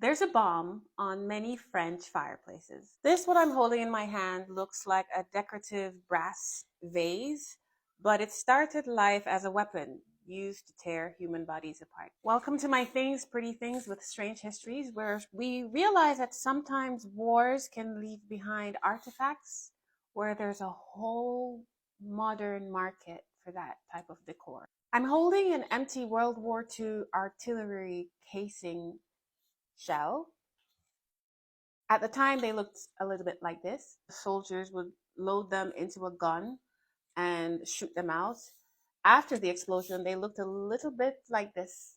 There's a bomb on many French fireplaces. This, what I'm holding in my hand, looks like a decorative brass vase, but it started life as a weapon used to tear human bodies apart. Welcome to my Things, Pretty Things with Strange Histories, where we realize that sometimes wars can leave behind artifacts where there's a whole modern market for that type of decor. I'm holding an empty World War II artillery casing shell. At the time, they looked a little bit like this. Soldiers would load them into a gun and shoot them out. After the explosion, they looked a little bit like this.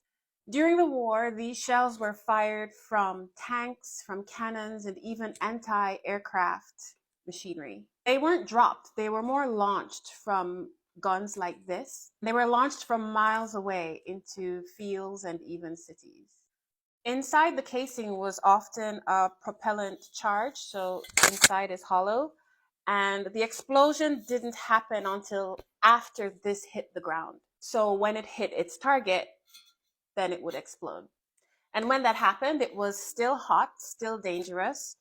During the war, these shells were fired from tanks, from cannons, and even anti aircraft machinery. They weren't dropped, they were more launched from guns like this. They were launched from miles away into fields and even cities. Inside the casing was often a propellant charge, so inside is hollow. And the explosion didn't happen until after this hit the ground. So when it hit its target, then it would explode. And when that happened, it was still hot, still dangerous.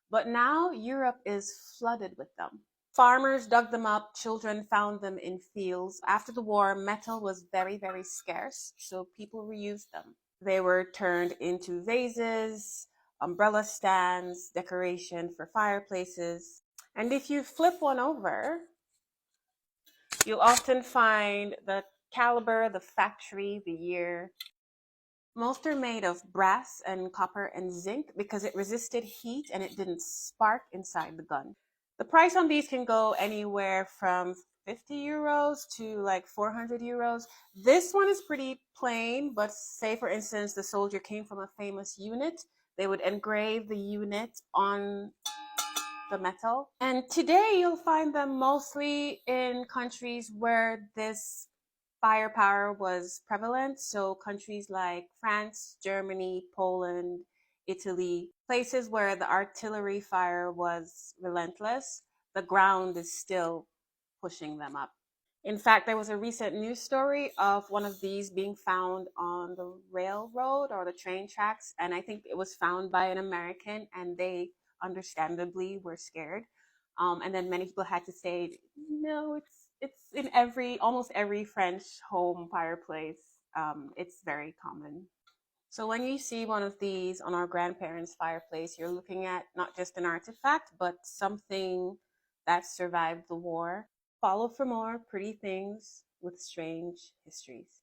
But now Europe is flooded with them. Farmers dug them up, children found them in fields. After the war, metal was very, very scarce, so people reused them. They were turned into vases, umbrella stands, decoration for fireplaces. And if you flip one over, you'll often find the caliber, the factory, the year. Most are made of brass and copper and zinc because it resisted heat and it didn't spark inside the gun. The price on these can go anywhere from 50 euros to like 400 euros. This one is pretty plain, but say for instance the soldier came from a famous unit, they would engrave the unit on the metal. And today you'll find them mostly in countries where this firepower was prevalent. So countries like France, Germany, Poland, Italy, places where the artillery fire was relentless, the ground is still pushing them up. In fact, there was a recent news story of one of these being found on the railroad or the train tracks. And I think it was found by an American, and they understandably were scared. And then many people had to say, no, it's in almost every French home fireplace. It's very common. So when you see one of these on our grandparents' fireplace, you're looking at not just an artifact, but something that survived the war. Follow for more pretty things with strange histories.